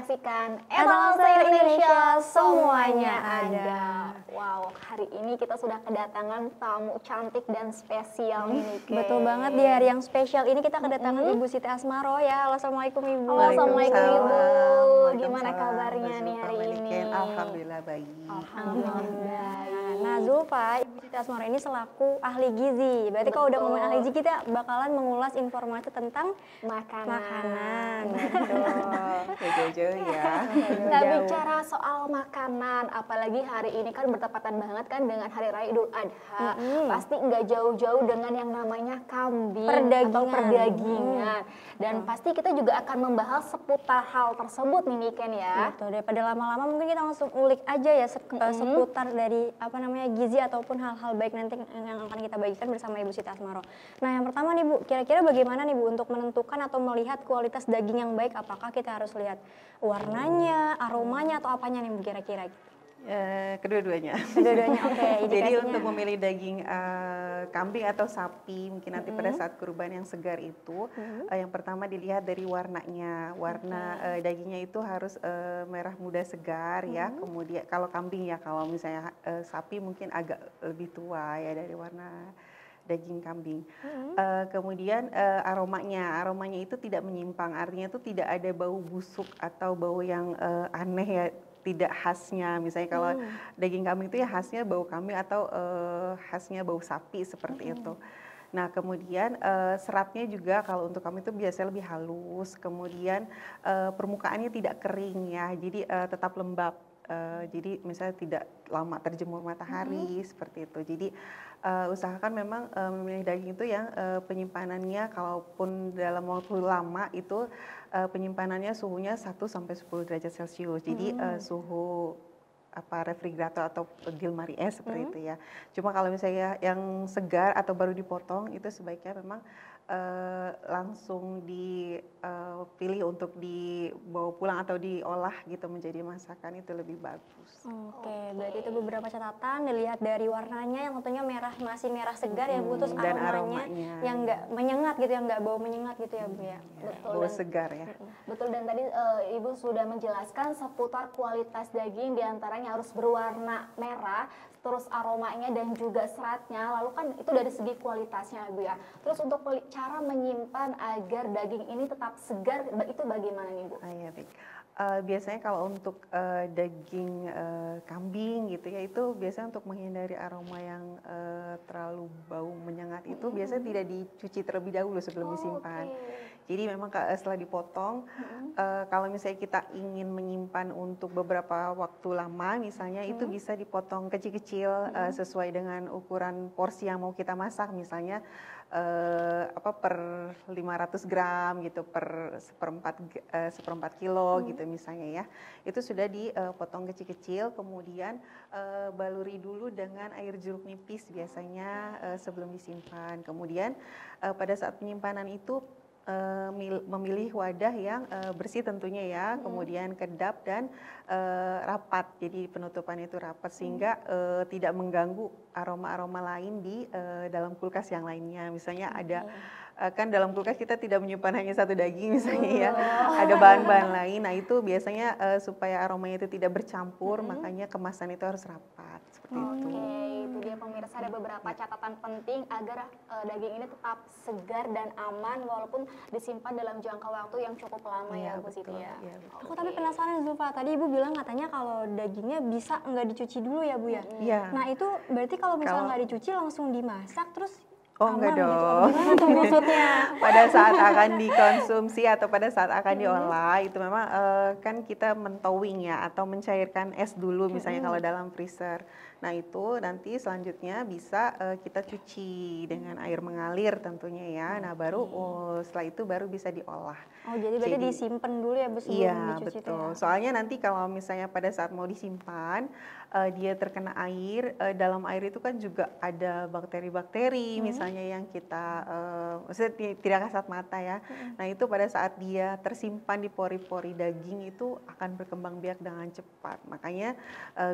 menyaksikan Etalase Etalase Indonesia Indonesia, semuanya semuanya ada. Wow, hari ini kita sudah kedatangan tamu cantik dan spesial ini. Betul banget, di hari yang spesial ini kita kedatangan Ibu Siti Asmaro ya. Halo, Assalamualaikum Ibu. Halo, Assalamualaikum Ibu. Waalaikumsalam. Gimana kabarnya nih hari ini? Alhamdulillah baik. Alhamdulillah. Nah, Zulfa, Ibu Siti Asmaro ini selaku ahli gizi. Berarti kalau udah ngomongin ahli gizi, kita bakalan mengulas informasi tentang makanan. Jauh-jauh ya. Nah, bicara soal makanan, apalagi hari ini kan bertepatan banget kan dengan Hari Raya Idul Adha. Pasti nggak jauh-jauh dengan yang namanya kambing atau perdagingan. Dan pasti kita juga akan membahas seputar hal tersebut nih Niken ya. Betul, daripada lama-lama mungkin kita langsung ulik aja ya seputar dari gizi ataupun hal-hal baik nanti yang akan kita bagikan bersama Ibu Siti Asmaro. Nah, yang pertama nih Bu, kira-kira bagaimana nih Bu untuk menentukan atau melihat kualitas daging yang baik? Apakah kita harus lihat warnanya, aromanya, atau apanya nih Bu kira-kira? Kedua-duanya. Kedua-duanya, oke. Jadi untuk memilih daging kambing atau sapi, mungkin nanti pada saat kurban yang segar itu, yang pertama dilihat dari warnanya. Warna dagingnya itu harus merah muda segar ya. Kemudian kalau kambing ya, kalau misalnya sapi mungkin agak lebih tua ya dari warna daging kambing. Kemudian aromanya itu tidak menyimpang, artinya itu tidak ada bau busuk atau bau yang aneh ya, tidak khasnya. Misalnya kalau daging kambing itu ya khasnya bau kambing atau khasnya bau sapi seperti itu. Nah, kemudian seratnya juga kalau untuk kambing itu biasanya lebih halus, kemudian permukaannya tidak kering ya, jadi tetap lembab. Jadi misalnya tidak lama terjemur matahari seperti itu. Jadi usahakan memang memilih daging itu yang penyimpanannya kalaupun dalam waktu lama itu penyimpanannya suhunya 1 sampai 10 derajat Celcius. Jadi suhu refrigerator atau gilmari es seperti itu ya. Cuma kalau misalnya yang segar atau baru dipotong itu sebaiknya memang langsung dipilih untuk dibawa pulang atau diolah gitu menjadi masakan, itu lebih bagus. Oke, berarti itu beberapa catatan, dilihat dari warnanya yang tentunya masih merah segar ya Bu, terus dan aromanya yang nggak menyengat gitu, yang nggak bau menyengat gitu ya Bu ya. Betul, bau segar ya. Betul, dan tadi Ibu sudah menjelaskan seputar kualitas daging, diantaranya harus berwarna merah, terus aromanya dan juga seratnya. Lalu kan itu dari segi kualitasnya Bu ya. Terus untuk cara menyimpan agar daging ini tetap segar itu bagaimana nih Bu? Ya, baik. Biasanya kalau untuk daging kambing gitu ya, itu biasanya untuk menghindari aroma yang terlalu bau menyengat itu biasanya tidak dicuci terlebih dahulu sebelum disimpan. Jadi memang setelah dipotong, kalau misalnya kita ingin menyimpan untuk beberapa waktu lama, misalnya itu bisa dipotong kecil-kecil sesuai dengan ukuran porsi yang mau kita masak, misalnya per 500 gram gitu, per seperempat kilo gitu misalnya ya. Itu sudah dipotong kecil-kecil, kemudian baluri dulu dengan air jeruk nipis biasanya sebelum disimpan. Kemudian pada saat penyimpanan itu memilih wadah yang bersih tentunya ya, kemudian kedap dan rapat, jadi penutupannya itu rapat sehingga tidak mengganggu aroma-aroma lain di dalam kulkas yang lainnya. Misalnya ada kan dalam kulkas kita tidak menyimpan hanya satu daging misalnya ya, ada bahan-bahan lain. Nah itu biasanya supaya aromanya itu tidak bercampur, makanya kemasan itu harus rapat seperti itu. Itu dia pemirsa, ada beberapa catatan penting agar daging ini tetap segar dan aman walaupun disimpan dalam jangka waktu yang cukup lama ya Bu Siti ya. Aku tapi penasaran Zulfa, tadi Ibu bilang katanya kalau dagingnya bisa nggak dicuci dulu ya Bu ya? Nah itu berarti kalau misalnya nggak dicuci langsung dimasak terus enggak dong. Gitu. Gimana tuh maksudnya? Pada saat akan dikonsumsi atau pada saat akan diolah itu memang kan kita mentowing ya atau mencairkan es dulu misalnya kalau dalam freezer. Nah itu nanti selanjutnya bisa kita cuci dengan air mengalir tentunya ya. Nah baru setelah itu baru bisa diolah. Oh jadi berarti disimpan dulu ya Bu sebelum dicuci? Iya betul. Soalnya nanti kalau misalnya pada saat mau disimpan dia terkena air, dalam air itu kan juga ada bakteri-bakteri misalnya yang kita maksudnya tidak kasat mata ya. Nah itu pada saat dia tersimpan di pori-pori daging itu akan berkembang biak dengan cepat. Makanya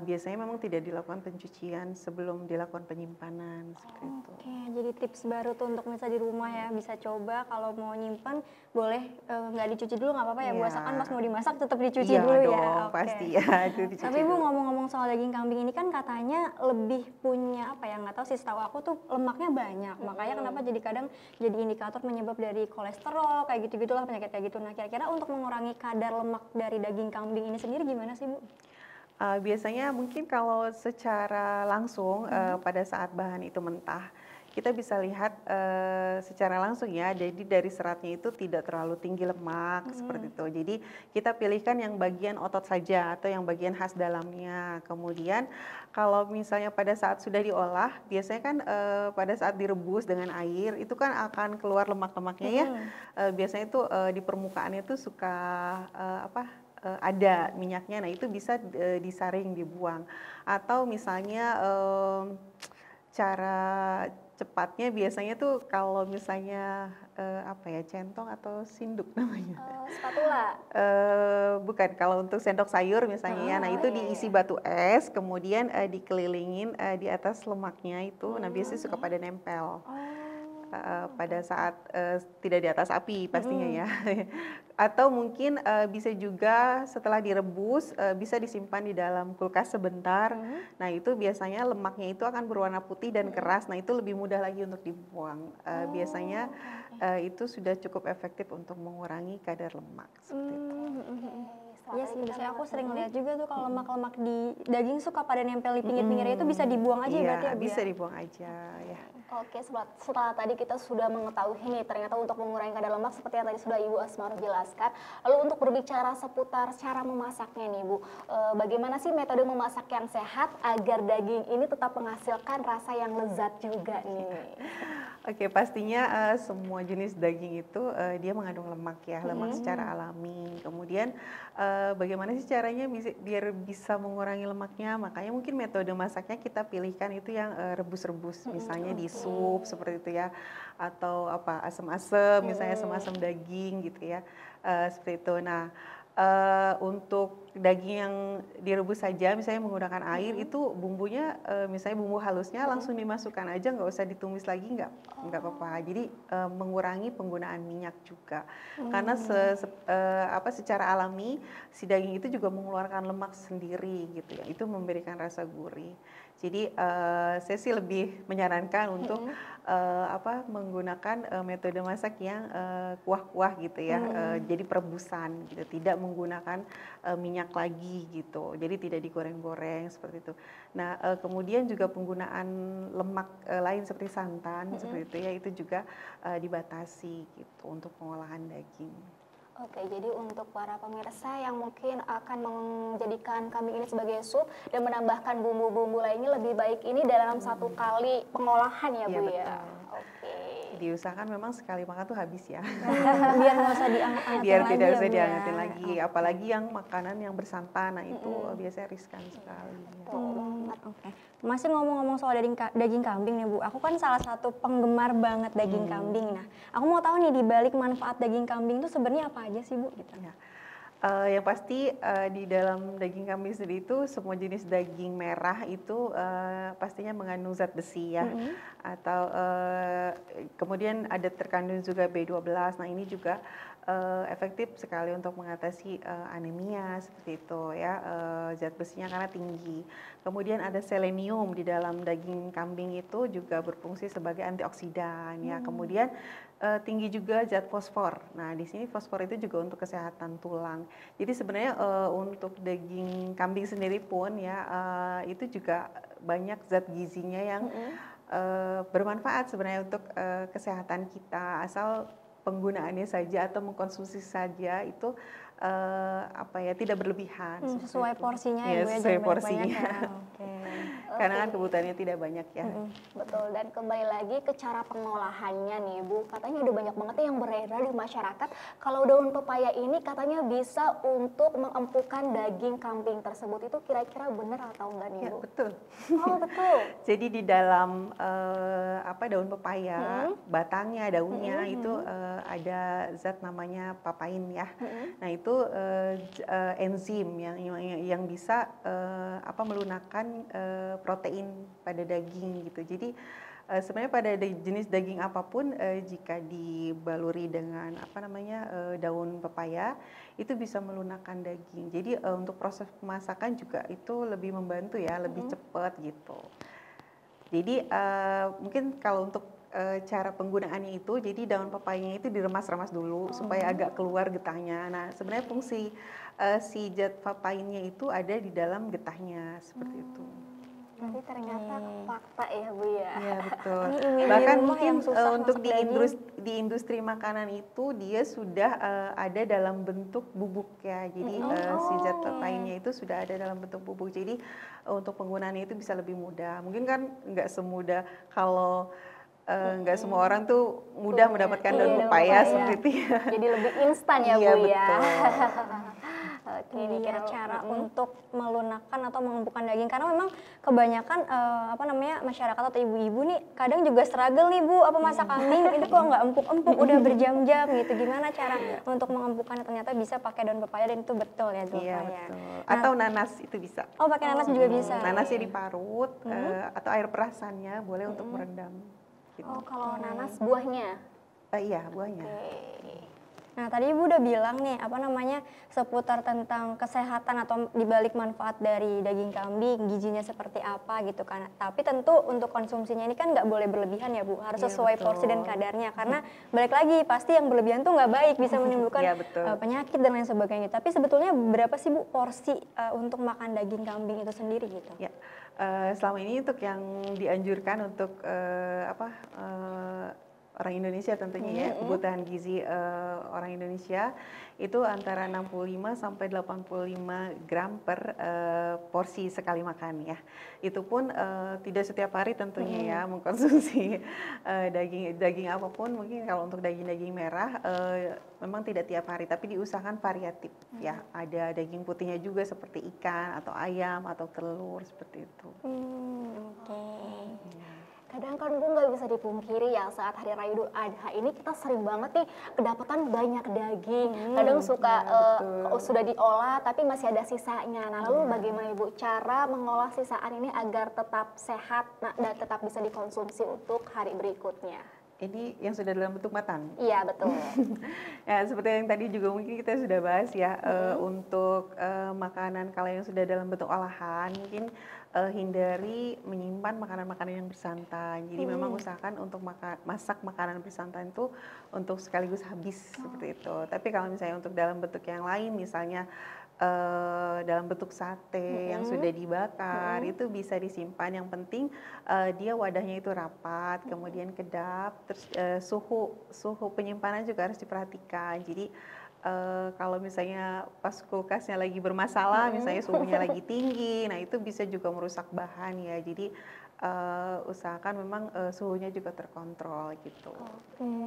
biasanya memang tidak dilakukan pencucian sebelum dilakukan penyimpanan seperti itu. Oke, jadi tips baru tuh untuk misalnya di rumah ya, bisa coba kalau mau nyimpan boleh nggak dicuci dulu nggak apa-apa ya, Bu, Iya. asalkan pas mau dimasak tetap dicuci Iya dulu ya. dong, Oke. pasti ya itu dicuci Tapi Bu, dulu. ngomong-ngomong soal daging kambing ini kan katanya lebih punya apa ya, nggak tahu sih, setahu aku tuh lemaknya banyak, makanya kenapa jadi kadang jadi indikator penyebab dari kolesterol kayak gitu-gitulah, penyakit kayak gitu. Nah, kira-kira untuk mengurangi kadar lemak dari daging kambing ini sendiri gimana sih, Bu? Biasanya mungkin kalau secara langsung pada saat bahan itu mentah, kita bisa lihat secara langsung ya, jadi dari seratnya itu tidak terlalu tinggi lemak seperti itu. Jadi kita pilihkan yang bagian otot saja atau yang bagian khas dalamnya. Kemudian kalau misalnya pada saat sudah diolah, biasanya kan pada saat direbus dengan air itu kan akan keluar lemak-lemaknya ya. Biasanya itu di permukaannya itu suka ada minyaknya, nah itu bisa disaring, dibuang. Atau misalnya cara cepatnya biasanya tuh kalau misalnya centong atau sinduk namanya. Spatula. Bukan, kalau untuk sendok sayur misalnya ya, nah itu iya, diisi batu es, kemudian dikelilingin di atas lemaknya itu, nah biasanya suka pada nempel. Pada saat tidak di atas api pastinya ya. Atau mungkin bisa juga setelah direbus bisa disimpan di dalam kulkas sebentar. Nah itu biasanya lemaknya itu akan berwarna putih dan keras. Nah itu lebih mudah lagi untuk dibuang. Biasanya itu sudah cukup efektif untuk mengurangi kadar lemak seperti itu. Iya sih, biasanya aku sering lihat juga tuh kalau lemak-lemak di daging suka pada nempel di pinggir-pinggirnya itu bisa dibuang aja Iya, berarti ya, Bu, bisa ya? dibuang aja ya. Oke, setelah tadi kita sudah mengetahui nih, ternyata untuk mengurangi kadar lemak seperti yang tadi sudah Ibu Asmaroh jelaskan. Lalu untuk berbicara seputar cara memasaknya nih Bu, bagaimana sih metode memasak yang sehat agar daging ini tetap menghasilkan rasa yang lezat juga nih? Oke, pastinya semua jenis daging itu dia mengandung lemak ya, lemak secara alami. Kemudian bagaimana sih caranya biar bisa mengurangi lemaknya? Makanya mungkin metode masaknya kita pilihkan itu yang rebus-rebus, misalnya di sup seperti itu ya, atau asam-asam, misalnya asam-asam daging gitu ya, seperti itu. Nah, untuk daging yang direbus saja, misalnya menggunakan air itu bumbunya, misalnya bumbu halusnya langsung dimasukkan aja, nggak usah ditumis lagi, nggak apa-apa. Jadi mengurangi penggunaan minyak juga, karena secara alami si daging itu juga mengeluarkan lemak sendiri gitu ya, itu memberikan rasa gurih. Jadi saya sih lebih menyarankan untuk menggunakan metode masak yang kuah-kuah gitu ya, jadi perebusan gitu, tidak menggunakan minyak lagi gitu, jadi tidak digoreng-goreng seperti itu. Nah kemudian juga penggunaan lemak lain seperti santan seperti itu ya, itu juga dibatasi gitu untuk pengolahan daging. Oke, jadi untuk para pemirsa yang mungkin akan menjadikan kambing ini sebagai sup dan menambahkan bumbu-bumbu lainnya, lebih baik ini dalam satu kali pengolahan ya Bu Iya, ya? betul. Oke. Diusahakan memang sekali makan tuh habis ya. Biar nggak usah dianget-angetin Biar lagi tidak ya, usah Bu, ya? diangetin lagi, apalagi yang makanan yang bersantan, nah itu biasanya riskan sekali. Oke. Masih ngomong-ngomong soal daging kambing nih Bu, aku kan salah satu penggemar banget daging kambing. Nah, aku mau tahu nih di balik manfaat daging kambing itu sebenarnya apa aja sih Bu? Gitu. Ya. Yang pasti di dalam daging kambing sendiri itu semua jenis daging merah itu pastinya mengandung zat besi ya, atau kemudian ada terkandung juga B12. Nah ini juga efektif sekali untuk mengatasi anemia seperti itu ya, zat besinya karena tinggi. Kemudian ada selenium di dalam daging kambing itu juga berfungsi sebagai antioksidan ya. Kemudian tinggi juga zat fosfor. Nah, di sini fosfor itu juga untuk kesehatan tulang. Jadi sebenarnya untuk daging kambing sendiri pun ya itu juga banyak zat gizinya yang bermanfaat sebenarnya untuk kesehatan kita, asal penggunaannya saja atau mengkonsumsi saja itu tidak berlebihan. Sesuai porsinya ya, Bu ya, sesuai jangan porsinya. banyak-banyak ya. Oke. Karena kan kebutuhannya tidak banyak ya. Betul, dan kembali lagi ke cara pengolahannya nih Bu, katanya udah banyak banget yang beredar di masyarakat kalau daun pepaya ini katanya bisa untuk mengempukkan daging kambing tersebut, itu kira-kira benar atau enggak nih Ya, Bu? betul. Oh betul. Jadi di dalam daun pepaya, batangnya, daunnya itu ada zat namanya papain ya. Nah itu enzim yang bisa melunakkan protein pada daging gitu. Jadi sebenarnya pada jenis daging apapun jika dibaluri dengan daun pepaya itu bisa melunakkan daging. Jadi untuk proses pemasakan juga itu lebih membantu ya, lebih cepat gitu. Jadi mungkin kalau untuk cara penggunaannya itu, jadi daun pepayanya itu diremas-remas dulu supaya agak keluar getahnya. Nah sebenarnya fungsi si zat papainnya itu ada di dalam getahnya seperti itu. Jadi ternyata fakta ya Bu ya. Iya betul. Ini ibu-ibu Bahkan rumah mungkin yang susah untuk masak daging. di industri makanan itu dia sudah ada dalam bentuk bubuk ya. Jadi si zat papainnya itu sudah ada dalam bentuk bubuk. Jadi untuk penggunaannya itu bisa lebih mudah. Mungkin kan nggak semudah kalau nggak semua orang tuh mudah mendapatkan daun pepaya seperti itu ya. Jadi lebih instan ya Iya, Bu ya. betul. Oke, Ini nih cara untuk melunakkan atau mengempukkan daging, karena memang kebanyakan masyarakat atau ibu-ibu nih kadang juga struggle nih Bu, apa masak kambing itu kok nggak empuk-empuk udah berjam-jam gitu, gimana cara untuk mengempukkannya? Ternyata bisa pakai daun pepaya dan itu betul ya Zulfa Iya ya. betul. Atau nanas itu bisa. Oh pakai nanas juga bisa. Nanasnya diparut atau air perasannya boleh untuk merendam. Gitu. Oh, kalau nanas buahnya. Iya buahnya. Nah tadi Ibu udah bilang nih seputar tentang kesehatan atau dibalik manfaat dari daging kambing, gizinya seperti apa gitu kan. Tapi tentu untuk konsumsinya ini kan nggak boleh berlebihan ya Bu, harus Iya, sesuai betul. porsi dan kadarnya. Karena balik lagi pasti yang berlebihan tuh nggak baik, bisa menimbulkan Iya, betul. penyakit dan lain sebagainya. Tapi sebetulnya berapa sih Bu porsi untuk makan daging kambing itu sendiri gitu? Ya. Selama ini untuk yang dianjurkan untuk orang Indonesia tentunya ya, kebutuhan gizi orang Indonesia itu antara 65 sampai 85 gram per porsi sekali makan ya. Itu pun tidak setiap hari tentunya ya mengkonsumsi daging apapun. Mungkin kalau untuk daging-daging merah memang tidak tiap hari, tapi diusahakan variatif ya. Ada daging putihnya juga seperti ikan atau ayam atau telur seperti itu. Kadang kan Bu nggak bisa dipungkiri ya, saat Hari Raya Idul Adha ini kita sering banget nih kedapatan banyak daging. Kadang suka sudah diolah tapi masih ada sisanya. Nah lalu bagaimana Ibu cara mengolah sisaan ini agar tetap sehat dan tetap bisa dikonsumsi untuk hari berikutnya? Ini yang sudah dalam bentuk matang. Iya betul. Ya seperti yang tadi juga mungkin kita sudah bahas ya, untuk makanan kalau yang sudah dalam bentuk olahan mungkin hindari menyimpan makanan-makanan yang bersantan. Jadi memang usahakan untuk masak makanan bersantan itu untuk sekaligus habis seperti itu. Tapi kalau misalnya untuk dalam bentuk yang lain, misalnya dalam bentuk sate yang sudah dibakar, itu bisa disimpan. Yang penting dia wadahnya itu rapat, kemudian kedap, terus suhu penyimpanan juga harus diperhatikan. Jadi kalau misalnya pas kulkasnya lagi bermasalah, misalnya suhunya lagi tinggi, nah itu bisa juga merusak bahan ya. Jadi usahakan memang suhunya juga terkontrol gitu.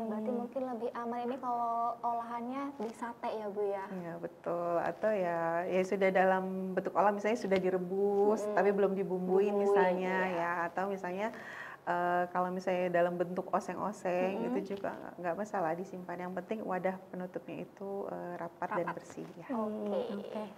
Berarti mungkin lebih aman ini kalau olahannya di sate ya Bu ya? Iya betul. Atau ya sudah dalam bentuk olah, misalnya sudah direbus tapi belum dibumbuin misalnya ya. Atau misalnya kalau misalnya dalam bentuk oseng-oseng itu juga nggak masalah disimpan. Yang penting wadah penutupnya itu rapat dan bersih ya. Oke.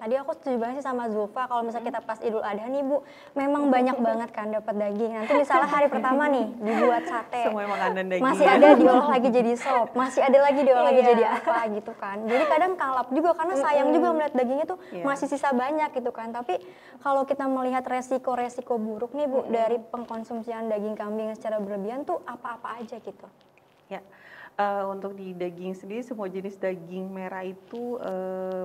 Tadi aku setuju banget sih sama Zulfa, kalau misalnya kita pas Idul Adha nih Bu, memang banyak banget kan dapat daging. Nanti misalnya hari pertama nih dibuat sate, Semua makanan daging. masih ada diolah lagi jadi sop, masih ada lagi diolah lagi jadi apa gitu kan. Jadi kadang kalap juga karena sayang juga melihat dagingnya tuh masih sisa banyak gitu kan. Tapi kalau kita melihat resiko-resiko buruk nih Bu dari pengkonsumsian daging kambing secara berlebihan tuh apa-apa aja gitu? Ya, untuk di daging sendiri semua jenis daging merah itu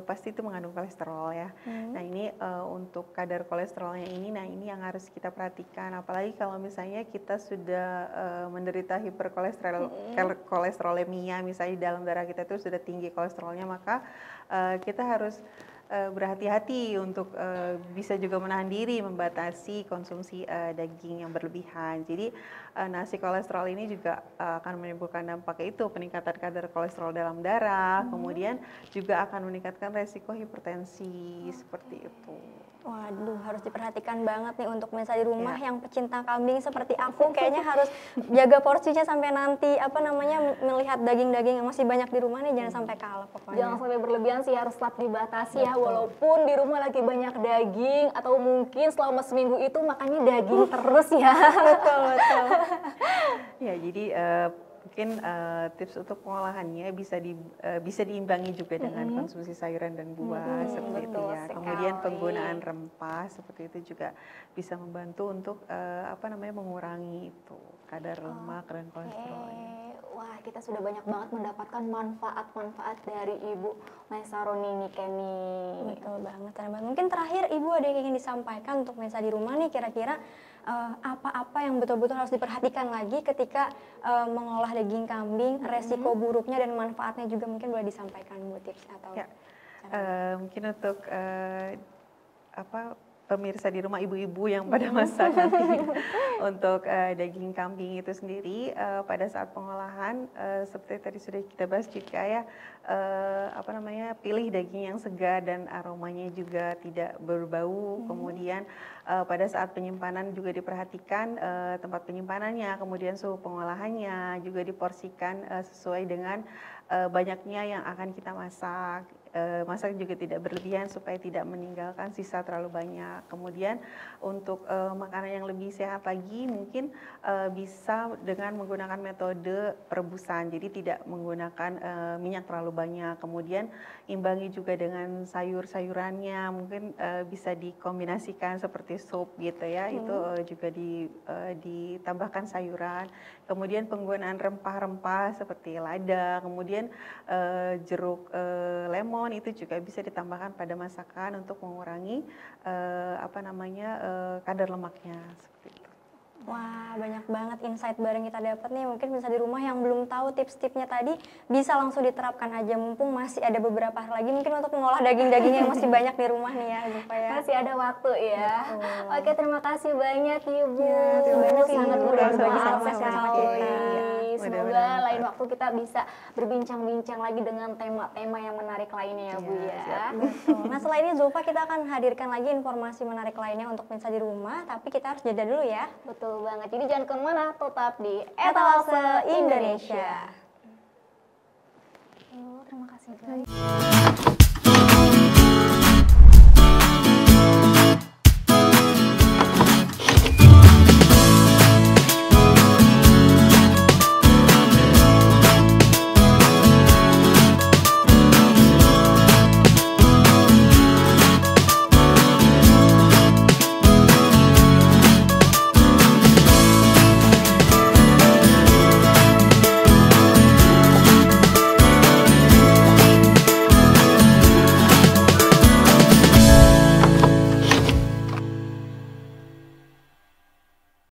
pasti itu mengandung kolesterol ya. Nah ini untuk kadar kolesterolnya ini, nah ini yang harus kita perhatikan. Apalagi kalau misalnya kita sudah menderita hiperkolesterolemia, misalnya di dalam darah kita itu sudah tinggi kolesterolnya, maka kita harus berhati-hati untuk bisa juga menahan diri membatasi konsumsi daging yang berlebihan. Jadi nasi kolesterol ini juga akan menimbulkan dampak itu peningkatan kadar kolesterol dalam darah, kemudian juga akan meningkatkan resiko hipertensi seperti itu. Waduh, harus diperhatikan banget nih untuk pemirsa di rumah yang pecinta kambing seperti aku, kayaknya harus jaga porsinya sampai nanti melihat daging-daging yang masih banyak di rumah nih, jangan sampai kalah pokoknya. Jangan sampai berlebihan sih, harus tetap dibatasi ya, walaupun di rumah lagi banyak daging atau mungkin selama seminggu itu makannya daging terus ya. Betul, betul. Ya, jadi mungkin tips untuk pengolahannya bisa diimbangi juga dengan konsumsi sayuran dan buah seperti itu ya. Kemudian penggunaan rempah seperti itu juga bisa membantu untuk mengurangi itu kadar lemak dan kolesterolnya. Wah, kita sudah banyak banget mendapatkan manfaat-manfaat dari Ibu Maisa Ronini Kenny. Betul banget. Mungkin terakhir Ibu ada yang ingin disampaikan untuk pemirsa di rumah nih, kira-kira apa-apa yang betul-betul harus diperhatikan lagi ketika mengolah daging kambing, resiko buruknya dan manfaatnya juga mungkin boleh disampaikan Bu, tips atau mungkin untuk pemirsa di rumah, ibu-ibu yang pada masak nanti untuk daging kambing itu sendiri pada saat pengolahan seperti tadi sudah kita bahas juga ya, pilih daging yang segar dan aromanya juga tidak berbau. Kemudian pada saat penyimpanan juga diperhatikan tempat penyimpanannya, kemudian suhu pengolahannya juga diporsikan sesuai dengan banyaknya yang akan kita masak. Masak juga tidak berlebihan supaya tidak meninggalkan sisa terlalu banyak. Kemudian untuk makanan yang lebih sehat lagi mungkin bisa dengan menggunakan metode perebusan, jadi tidak menggunakan minyak terlalu banyak. Kemudian imbangi juga dengan sayur-sayurannya, mungkin bisa dikombinasikan seperti sup gitu ya, itu juga ditambahkan sayuran. Kemudian penggunaan rempah-rempah seperti lada, kemudian jeruk lemon itu juga bisa ditambahkan pada masakan untuk mengurangi kadar lemaknya seperti itu. Wah, banyak banget insight bareng kita dapat nih. Mungkin bisa di rumah yang belum tahu tips-tipsnya tadi bisa langsung diterapkan aja, mumpung masih ada beberapa hari lagi mungkin untuk mengolah daging-daging yang masih banyak di rumah nih ya, supaya masih ada waktu ya. Oke, terima kasih banyak Ibu. Terima kasih sangat Ibu. bermanfaat Berbagi sekali. sama-sama. Semoga lain waktu kita bisa berbincang-bincang lagi dengan tema-tema yang menarik lainnya ya Bu ya. Betul. Nah, setelah ini Zulfa, kita akan hadirkan lagi informasi menarik lainnya untuk pemirsa di rumah, tapi kita harus jeda dulu ya. Betul banget. Jadi jangan kemana, tetap di Etalase Indonesia. Terima kasih guys.